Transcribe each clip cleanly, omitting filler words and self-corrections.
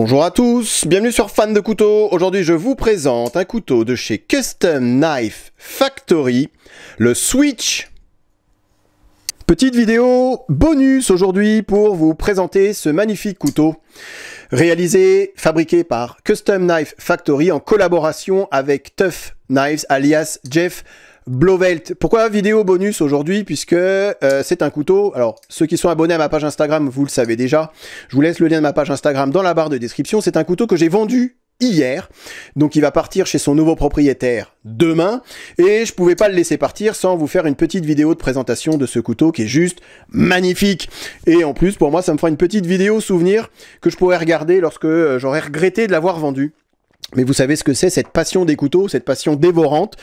Bonjour à tous, bienvenue sur Fan de couteaux. Aujourd'hui je vous présente un couteau de chez Custom Knife Factory, le Switch. Petite vidéo bonus aujourd'hui pour vous présenter ce magnifique couteau réalisé, fabriqué par Custom Knife Factory en collaboration avec Tough Knives alias Jeff Blauvelt. Pourquoi vidéo bonus aujourd'hui? Puisque c'est un couteau, alors ceux qui sont abonnés à ma page Instagram, vous le savez déjà, je vous laisse le lien de ma page Instagram dans la barre de description. C'est un couteau que j'ai vendu hier, donc il va partir chez son nouveau propriétaire demain, et je pouvais pas le laisser partir sans vous faire une petite vidéo de présentation de ce couteau qui est juste magnifique. Et en plus, pour moi, ça me fera une petite vidéo souvenir que je pourrais regarder lorsque j'aurais regretté de l'avoir vendu. Mais vous savez ce que c'est, cette passion des couteaux, cette passion dévorante,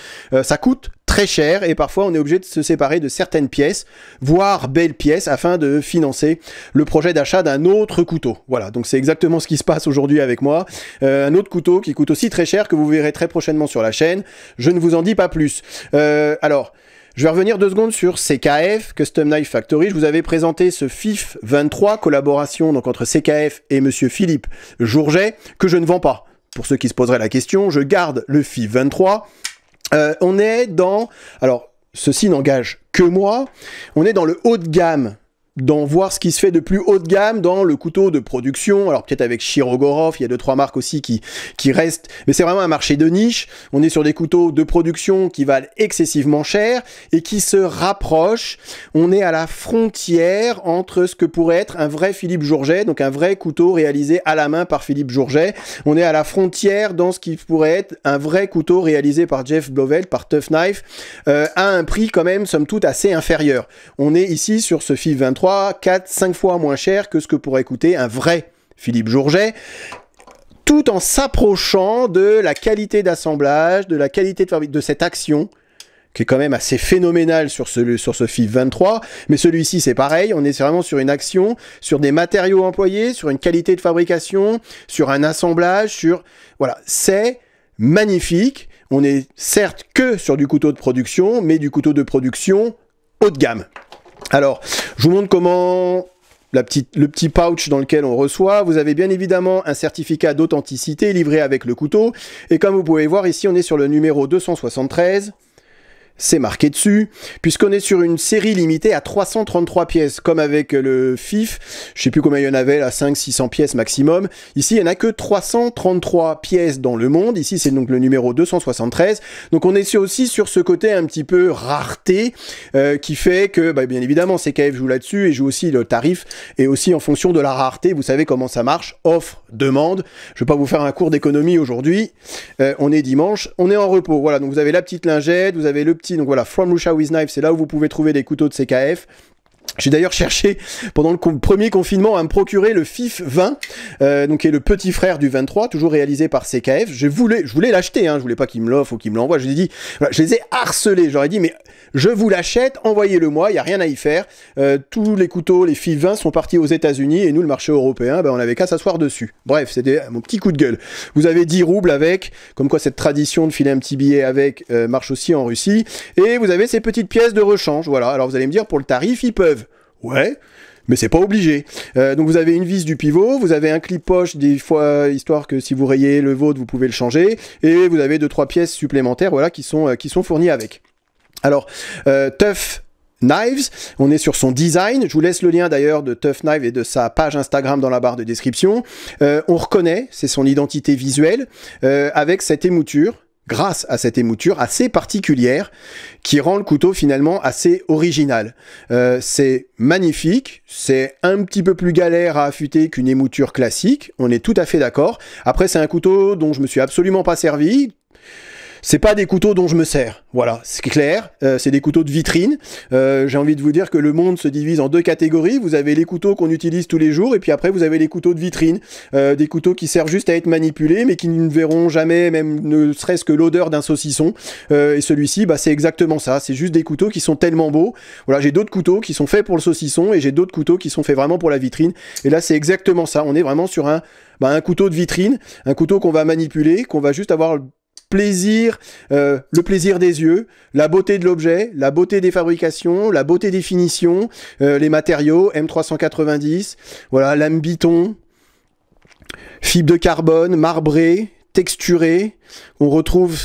ça coûte très cher et parfois on est obligé de se séparer de certaines pièces, voire belles pièces, afin de financer le projet d'achat d'un autre couteau. Voilà, donc c'est exactement ce qui se passe aujourd'hui avec moi. Un autre couteau qui coûte aussi très cher, que vous verrez très prochainement sur la chaîne. Je ne vous en dis pas plus. Alors, je vais revenir 2 secondes sur CKF, Custom Knife Factory. Je vous avais présenté ce FIF 23, collaboration donc entre CKF et Monsieur Philippe Jourget, que je ne vends pas. Pour ceux qui se poseraient la question, je garde le FIF 23. On est dans... Alors, ceci n'engage que moi. On est dans le haut de gamme, dans voir ce qui se fait de plus haut de gamme dans le couteau de production. Alors peut-être avec Shirogorov, il y a 2-3 marques aussi qui restent, mais c'est vraiment un marché de niche. On est sur des couteaux de production qui valent excessivement cher et qui se rapprochent. On est à la frontière entre ce que pourrait être un vrai Philippe Jourget, donc un vrai couteau réalisé à la main par Philippe Jourget. On est à la frontière dans ce qui pourrait être un vrai couteau réalisé par Jeff Blauvelt, par Tough Knife, à un prix quand même somme toute assez inférieur. On est ici sur ce FIF 23 4, 5 fois moins cher que ce que pourrait coûter un vrai Philippe Jourget, tout en s'approchant de la qualité d'assemblage, de la qualité de cette action, qui est quand même assez phénoménale sur ce FIF 23, mais celui-ci c'est pareil, on est vraiment sur une action, sur des matériaux employés, sur une qualité de fabrication, sur un assemblage, sur... Voilà, c'est magnifique. On est certes que sur du couteau de production, mais du couteau de production haut de gamme. Alors, je vous montre comment le petit pouch dans lequel on reçoit. Vous avez bien évidemment un certificat d'authenticité livré avec le couteau. Et comme vous pouvez voir ici, on est sur le numéro 273. C'est marqué dessus, puisqu'on est sur une série limitée à 333 pièces, comme avec le FIF, je sais plus combien il y en avait, là, 500-600 pièces maximum. Ici, il n'y en a que 333 pièces dans le monde. Ici, c'est donc le numéro 273. Donc, on est aussi sur ce côté un petit peu rareté, qui fait que, bah, bien évidemment, CKF joue là-dessus et joue aussi le tarif, et aussi en fonction de la rareté. Vous savez comment ça marche, offre, demande. Je vais pas vous faire un cours d'économie aujourd'hui. On est dimanche, on est en repos. Voilà, donc vous avez la petite lingette, vous avez le petit... Donc voilà, From Russia with Knife, c'est là où vous pouvez trouver des couteaux de CKF. J'ai d'ailleurs cherché pendant le premier confinement à me procurer le FIF 20, donc qui est le petit frère du 23, toujours réalisé par CKF. Je voulais l'acheter, hein, je voulais pas qu'il me l'offre ou qu'il me l'envoie. Je lui ai dit, voilà, je les ai harcelés. J'aurais dit, mais je vous l'achète, envoyez-le-moi, il n'y a rien à y faire. Tous les couteaux, les FIF 20 sont partis aux États-Unis et nous, le marché européen, ben, on n'avait qu'à s'asseoir dessus. Bref, c'était mon petit coup de gueule. Vous avez 10 roubles avec, comme quoi cette tradition de filer un petit billet avec marche aussi en Russie. Et vous avez ces petites pièces de rechange. Voilà. Alors vous allez me dire, pour le tarif, ils peuvent. Ouais, mais c'est pas obligé. Donc vous avez une vis du pivot, vous avez un clip poche des fois, histoire que si vous rayez le vôtre, vous pouvez le changer, et vous avez 2-3 pièces supplémentaires, voilà, qui sont fournies avec. Alors, Tough Knives, on est sur son design. Je vous laisse le lien d'ailleurs de Tough Knives et de sa page Instagram dans la barre de description. On reconnaît, c'est son identité visuelle, avec cette émouture. Grâce à cette émouture assez particulière qui rend le couteau finalement assez original. C'est magnifique, c'est un petit peu plus galère à affûter qu'une émouture classique, on est tout à fait d'accord. Après c'est un couteau dont je me suis absolument pas servi. C'est pas des couteaux dont je me sers, voilà, c'est clair, c'est des couteaux de vitrine. J'ai envie de vous dire que le monde se divise en 2 catégories. Vous avez les couteaux qu'on utilise tous les jours, et puis après vous avez les couteaux de vitrine, des couteaux qui servent juste à être manipulés, mais qui ne verront jamais, même ne serait-ce que l'odeur d'un saucisson. Et celui-ci, bah, c'est exactement ça, c'est juste des couteaux qui sont tellement beaux. Voilà, j'ai d'autres couteaux qui sont faits pour le saucisson, et j'ai d'autres couteaux qui sont faits vraiment pour la vitrine. Et là, c'est exactement ça, on est vraiment sur un couteau de vitrine, un couteau qu'on va manipuler, qu'on va juste avoir plaisir, le plaisir des yeux, la beauté de l'objet, la beauté des fabrications, la beauté des finitions, les matériaux, M390, voilà, lame biton, Fibre de carbone, marbré, texturé. On retrouve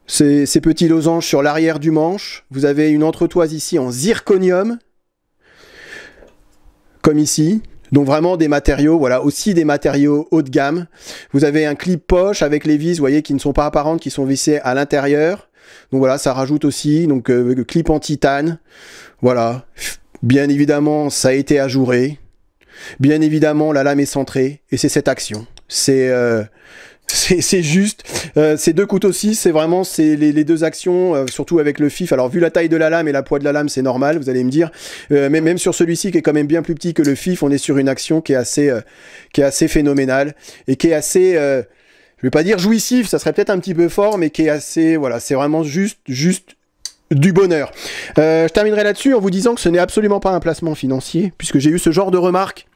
ces petits losanges sur l'arrière du manche. Vous avez une entretoise ici en zirconium, comme ici. Donc vraiment des matériaux, voilà, aussi des matériaux haut de gamme. Vous avez un clip poche avec les vis, vous voyez, qui ne sont pas apparentes, qui sont vissées à l'intérieur. Donc voilà, ça rajoute aussi, donc clip en titane. Voilà, bien évidemment, ça a été ajouré. Bien évidemment, la lame est centrée et c'est cette action. C'est juste, ces deux couteaux-ci, c'est vraiment les deux actions, surtout avec le FIF. Alors vu la taille de la lame et la poids de la lame, c'est normal, vous allez me dire. Mais même sur celui-ci, qui est quand même bien plus petit que le FIF, on est sur une action qui est assez phénoménale et qui est assez, je vais pas dire jouissif, ça serait peut-être un petit peu fort, mais qui est assez, voilà, c'est vraiment juste du bonheur. Je terminerai là-dessus en vous disant que ce n'est absolument pas un placement financier, puisque j'ai eu ce genre de remarques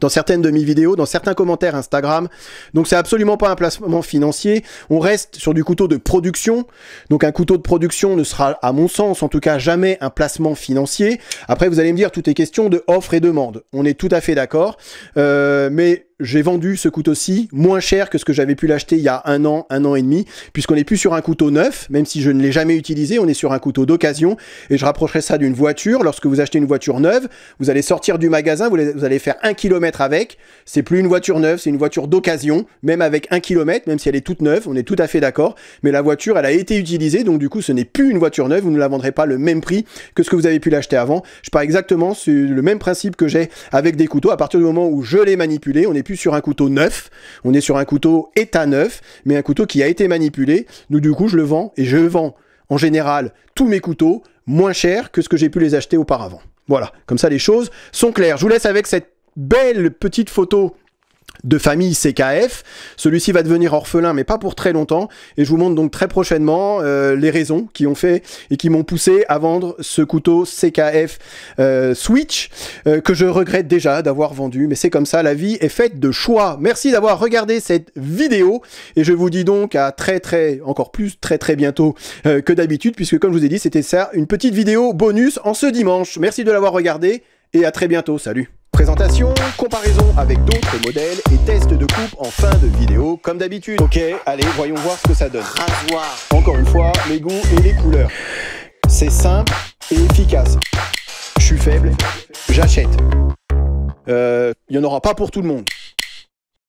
dans certaines de mes vidéos, dans certains commentaires Instagram. Donc c'est absolument pas un placement financier. On reste sur du couteau de production. Donc un couteau de production ne sera, à mon sens, en tout cas jamais un placement financier. Après, vous allez me dire, tout est question de offre et demande. On est tout à fait d'accord. Mais j'ai vendu ce couteau-ci moins cher que ce que j'avais pu l'acheter il y a un an et demi, puisqu'on n'est plus sur un couteau neuf, même si je ne l'ai jamais utilisé, on est sur un couteau d'occasion, et je rapprocherai ça d'une voiture. Lorsque vous achetez une voiture neuve, vous allez sortir du magasin, vous allez faire 1 km avec, c'est plus une voiture neuve, c'est une voiture d'occasion, même avec 1 km, même si elle est toute neuve, on est tout à fait d'accord, mais la voiture, elle a été utilisée, donc du coup, ce n'est plus une voiture neuve, vous ne la vendrez pas le même prix que ce que vous avez pu l'acheter avant. Je pars exactement sur le même principe que j'ai avec des couteaux. À partir du moment où je l'ai manipulé, on n'est plus sur un couteau neuf, on est sur un couteau état neuf, mais un couteau qui a été manipulé. Donc du coup, je le vends, et je vends en général tous mes couteaux moins cher que ce que j'ai pu les acheter auparavant. Voilà, comme ça les choses sont claires. Je vous laisse avec cette belle petite photo de famille CKF. Celui-ci va devenir orphelin, mais pas pour très longtemps, et je vous montre donc très prochainement les raisons qui ont fait et qui m'ont poussé à vendre ce couteau CKF Switch, que je regrette déjà d'avoir vendu, mais c'est comme ça, la vie est faite de choix. Merci d'avoir regardé cette vidéo, et je vous dis donc à encore plus très bientôt que d'habitude, puisque comme je vous ai dit, c'était ça, une petite vidéo bonus en ce dimanche. Merci de l'avoir regardé, et à très bientôt, salut. Présentation, comparaison avec d'autres modèles et test de coupe en fin de vidéo, comme d'habitude. Ok, allez, voyons voir ce que ça donne. Rasoir. Encore une fois, les goûts et les couleurs. C'est simple et efficace. Je suis faible, j'achète. Il n'y en aura pas pour tout le monde.